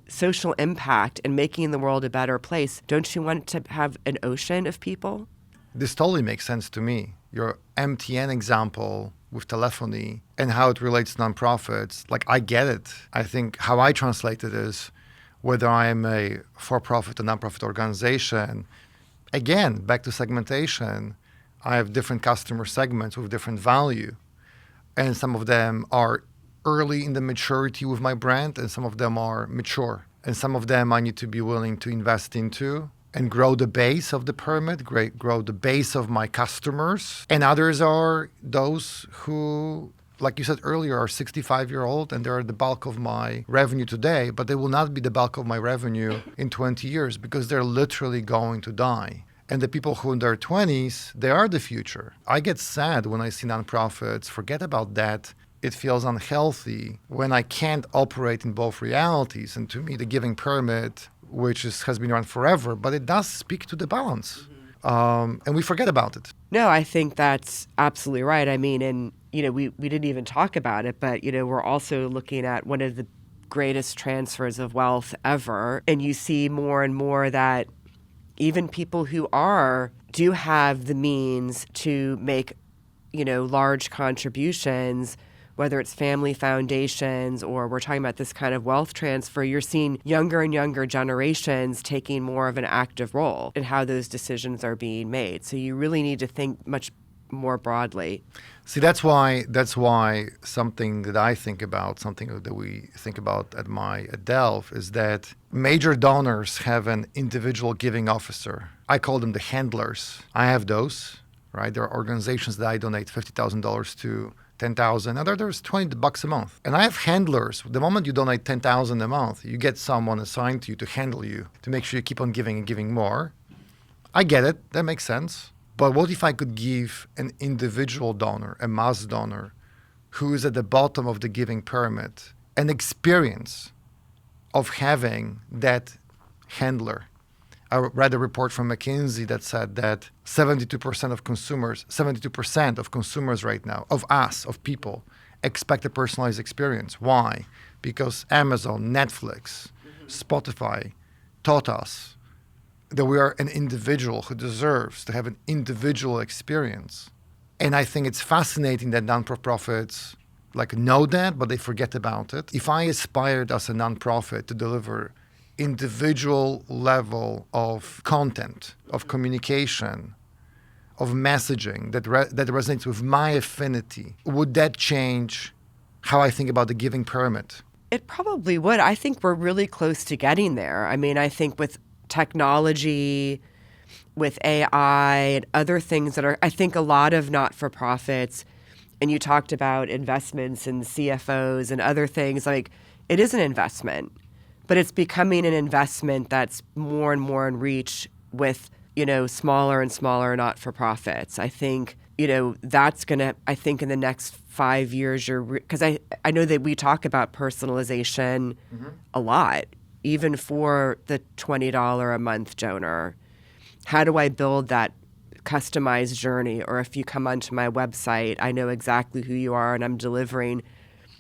social impact and making the world a better place, don't you want to have an ocean of people? This totally makes sense to me. Your MTN example with telephony and how it relates to nonprofits, I get it. I think how I translate it is whether I am a for-profit or nonprofit organization, again, back to segmentation, I have different customer segments with different value. And some of them are early in the maturity with my brand, and some of them are mature. And some of them I need to be willing to invest into and grow the base of the pyramid, grow the base of my customers. And others are those who, like you said earlier, are 65-year-old and they're the bulk of my revenue today, but they will not be the bulk of my revenue in 20 years because they're literally going to die. And the people who in their 20s, they are the future. I get sad when I see nonprofits forget about that. It feels unhealthy when I can't operate in both realities. And to me, the giving pyramid, which has been around forever, but it does speak to the balance. And we forget about it. No, I think that's absolutely right. I mean, and, we didn't even talk about it, but, we're also looking at one of the greatest transfers of wealth ever. And you see more and more that even people who do have the means to make, large contributions, whether it's family foundations or we're talking about this kind of wealth transfer, you're seeing younger and younger generations taking more of an active role in how those decisions are being made. So you really need to think much more broadly. See, that's why something that I think about, something that we think about at Delve, is that major donors have an individual giving officer. I call them the handlers. I have those, right? There are organizations that I donate $50,000 to, 10,000, and there's $20 a month. And I have handlers. The moment you donate 10,000 a month, you get someone assigned to you to handle you, to make sure you keep on giving and giving more. I get it. That makes sense. But what if I could give an individual donor, a mass donor, who is at the bottom of the giving pyramid, an experience of having that handler? I read a report from McKinsey that said that 72% of consumers right now, of people, expect a personalized experience. Why? Because Amazon, Netflix, Spotify taught us that we are an individual who deserves to have an individual experience. And I think it's fascinating that non-profits know that, but they forget about it. If I aspired as a nonprofit to deliver individual level of content, of communication, of messaging that resonates with my affinity, would that change how I think about the giving pyramid? It probably would. I think we're really close to getting there. I mean, I think with technology, with AI and other things I think a lot of not-for-profits, and you talked about investments and CFOs and other things, it is an investment, but it's becoming an investment that's more and more in reach with, smaller and smaller not-for-profits. I think, that's going to, I think in the next 5 years, because I know that we talk about personalization a lot, even for the $20 a month donor. How do I build that customized journey? Or if you come onto my website, I know exactly who you are and I'm delivering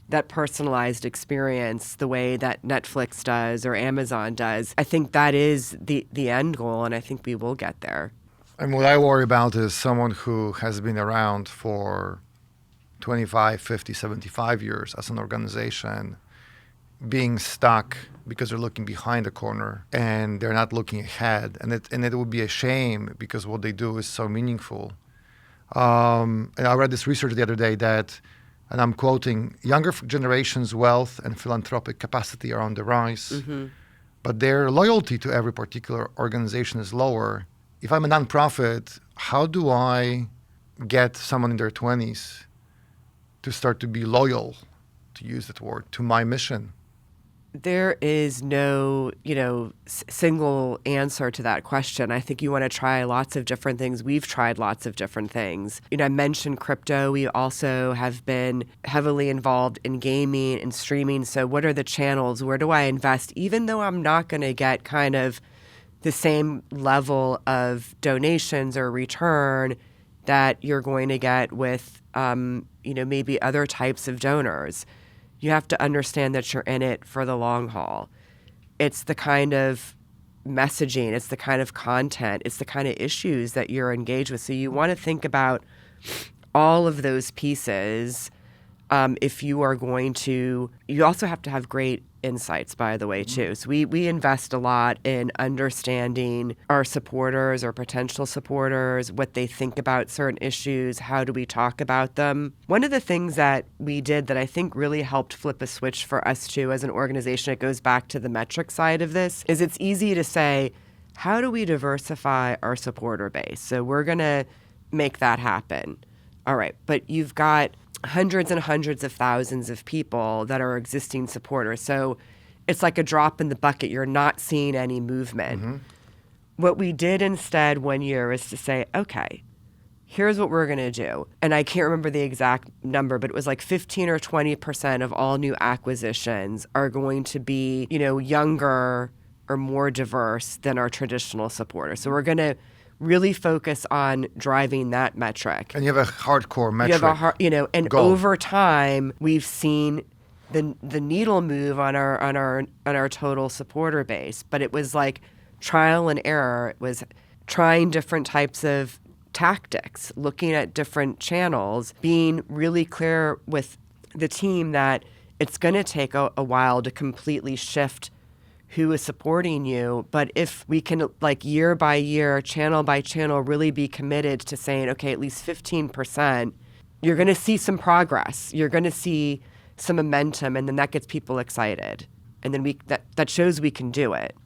that personalized experience the way that Netflix does or Amazon does. I think that is the end goal, and I think we will get there. And what I worry about is someone who has been around for 25, 50, 75 years as an organization being stuck because they're looking behind the corner and they're not looking ahead. And it would be a shame because what they do is so meaningful. And I read this research the other day that, and I'm quoting, younger generations' wealth and philanthropic capacity are on the rise, but their loyalty to every particular organization is lower. If I'm a nonprofit, how do I get someone in their 20s to start to be loyal, to use that word, to my mission? There is no, single answer to that question. I think you want to try lots of different things. We've tried lots of different things. I mentioned crypto. We also have been heavily involved in gaming and streaming. So what are the channels? Where do I invest? Even though I'm not going to get kind of the same level of donations or return that you're going to get with, maybe other types of donors. You have to understand that you're in it for the long haul. It's the kind of messaging, it's the kind of content, it's the kind of issues that you're engaged with. So you want to think about all of those pieces if you are going to. You also have to have great insights, by the way, too. So we invest a lot in understanding our supporters or potential supporters, what they think about certain issues, how do we talk about them. One of the things that we did that I think really helped flip a switch for us too as an organization, it goes back to the metric side of this, is it's easy to say, how do we diversify our supporter base? So we're going to make that happen. All right, but you've got hundreds and hundreds of thousands of people that are existing supporters. So it's like a drop in the bucket. You're not seeing any movement. What we did instead one year is to say, okay, here's what we're going to do. And I can't remember the exact number, but it was like 15 or 20% of all new acquisitions are going to be, younger or more diverse than our traditional supporters. So we're going to really focus on driving that metric. And you have a hardcore metric. And goal. Over time, we've seen the needle move on our total supporter base. But it was like trial and error. It was trying different types of tactics, looking at different channels, being really clear with the team that it's going to take a while to completely shift who is supporting you. But if we can, like year by year, channel by channel, really be committed to saying, okay, at least 15%, you're going to see some progress. You're going to see some momentum, and then that gets people excited. And then that shows we can do it.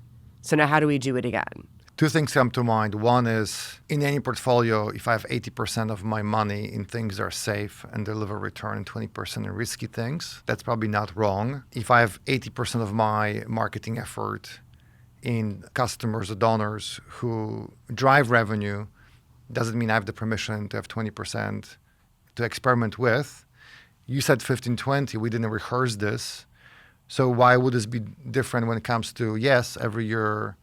So now how do we do it again? Two things come to mind. One is, in any portfolio, if I have 80% of my money in things that are safe and deliver return and 20% in risky things, that's probably not wrong. If I have 80% of my marketing effort in customers or donors who drive revenue, doesn't mean I have the permission to have 20% to experiment with. You said 15, 20. We didn't rehearse this. So why would this be different when it comes to, yes, every year,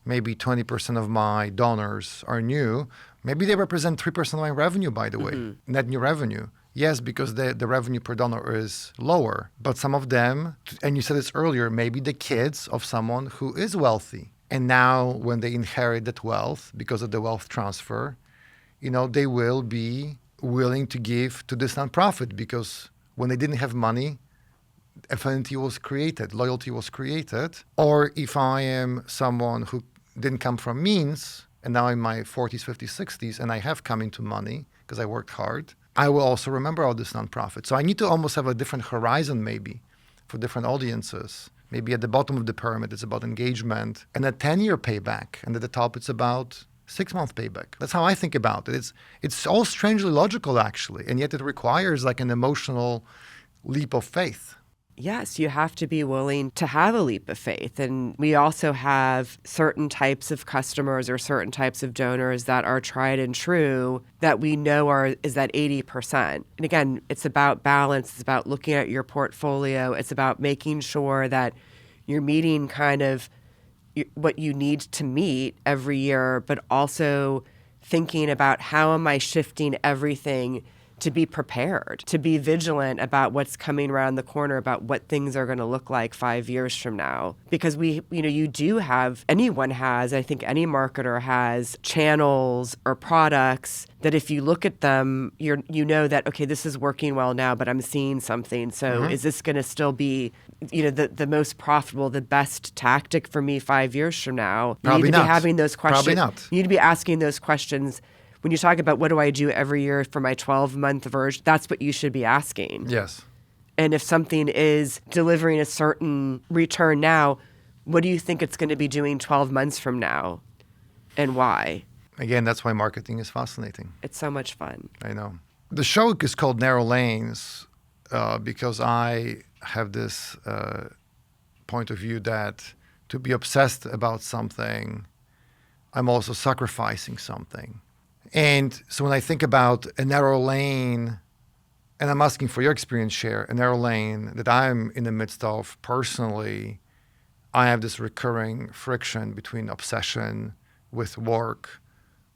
maybe 20% of my donors are new. Maybe they represent 3% of my revenue, by the way, net new revenue. Yes, because the revenue per donor is lower. But some of them, and you said this earlier, maybe the kids of someone who is wealthy. And now when they inherit that wealth, because of the wealth transfer, they will be willing to give to this nonprofit, because when they didn't have money, affinity was created, loyalty was created. Or if I am someone who didn't come from means, and now in my 40s, 50s, 60s, and I have come into money because I worked hard, I will also remember all this nonprofit. So I need to almost have a different horizon maybe for different audiences. Maybe at the bottom of the pyramid, it's about engagement and a 10-year payback. And at the top, it's about 6-month payback. That's how I think about it. It's all strangely logical, actually. And yet it requires like an emotional leap of faith. Yes, you have to be willing to have a leap of faith. And we also have certain types of customers or certain types of donors that are tried and true that we know is that 80%. And again, it's about balance. It's about looking at your portfolio. It's about making sure that you're meeting kind of what you need to meet every year, but also thinking about how am I shifting everything to be prepared, to be vigilant about what's coming around the corner, about what things are going to look like 5 years from now. Because you do have, anyone has, I think any marketer has channels or products that if you look at them, you know that, okay, this is working well now, but I'm seeing something. So is this going to still be, the most profitable, the best tactic for me 5 years from now? You Probably need to not. be having those questions. Probably not. You need to be asking those questions. When you talk about what do I do every year for my 12-month version, that's what you should be asking. Yes. And if something is delivering a certain return now, what do you think it's going to be doing 12 months from now, and why? Again, that's why marketing is fascinating. It's so much fun. I know. The show is called Narrow Lanes because I have this point of view that to be obsessed about something, I'm also sacrificing something. And so when I think about a narrow lane, and I'm asking for your experience, Cher, a narrow lane that I'm in the midst of personally, I have this recurring friction between obsession with work,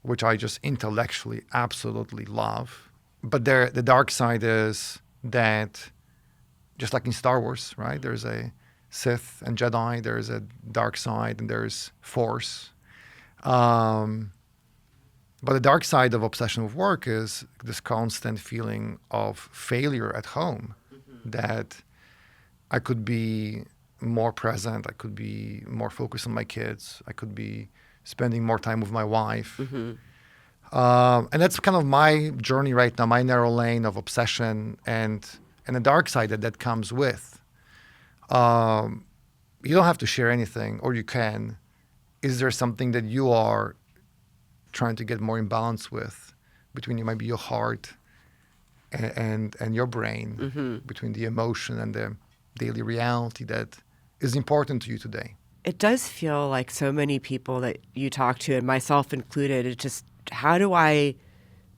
which I just intellectually absolutely love. But the dark side is that, just like in Star Wars, right? There's a Sith and Jedi, there's a dark side, and there's Force. But the dark side of obsession with work is this constant feeling of failure at home, that I could be more present, I could be more focused on my kids, I could be spending more time with my wife. And that's kind of my journey right now, my narrow lane of obsession and the dark side that comes with. You don't have to share anything, or you can. Is there something that you are trying to get more in balance with between maybe your heart and your brain, between the emotion and the daily reality that is important to you today? It does feel like so many people that you talk to, and myself included, it's just, how do I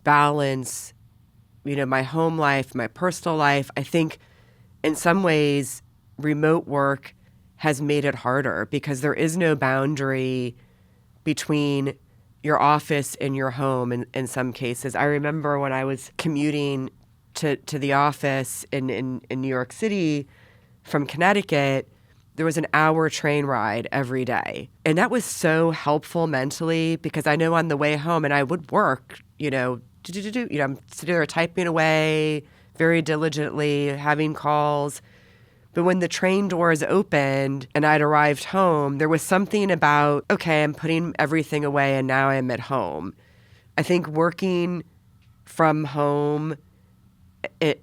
balance, my home life, my personal life? I think in some ways, remote work has made it harder because there is no boundary between your office and your home in some cases. I remember when I was commuting to the office in New York City from Connecticut, there was an hour train ride every day. And that was so helpful mentally because I know on the way home, and I would work, I'm sitting there typing away very diligently, having calls. But when the train doors opened and I'd arrived home, there was something about, okay, I'm putting everything away and now I'm at home. I think working from home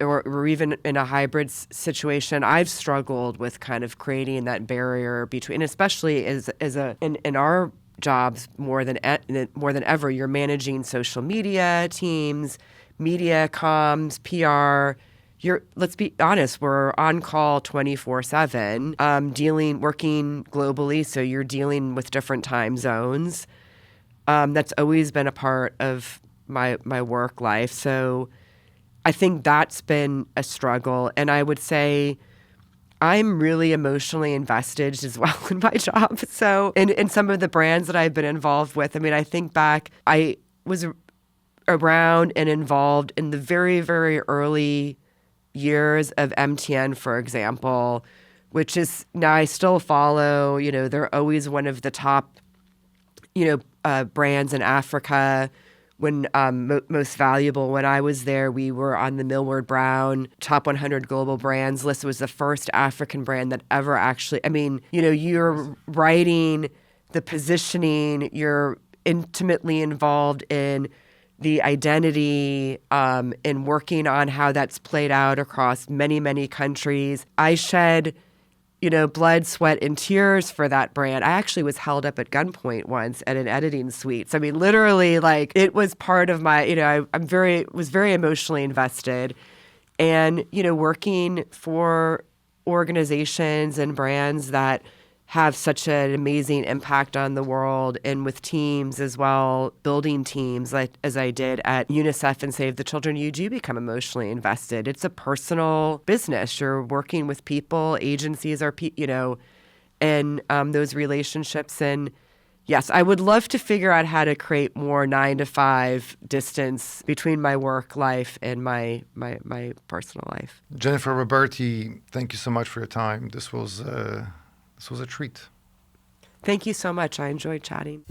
or even in a hybrid situation, I've struggled with kind of creating that barrier between, especially in our jobs more than ever, you're managing social media teams, media comms, PR. Let's be honest, we're on call 24/7, working globally, so you're dealing with different time zones. That's always been a part of my work life. So I think that's been a struggle. And I would say I'm really emotionally invested as well in my job. So in some of the brands that I've been involved with, I think back, I was around and involved in the very, very early years of MTN, for example, which is now I still follow, they're always one of the top, brands in Africa. When most valuable, when I was there, we were on the Millward Brown top 100 global brands list. It was the first African brand that ever actually, you're writing the positioning, you're intimately involved in the identity and working on how that's played out across many, many countries. I shed, blood, sweat, and tears for that brand. I actually was held up at gunpoint once at an editing suite. So, literally, it was part of my, was very emotionally invested. And, working for organizations and brands that have such an amazing impact on the world, and with teams as well, building teams as I did at UNICEF and Save the Children, you do become emotionally invested. It's a personal business. You're working with people, agencies are, and those relationships. And Yes, I would love to figure out how to create more 9 to 5 distance between my work life and my personal life. Jennifer Roberti, thank you so much for your time. This was a treat. Thank you so much. I enjoyed chatting.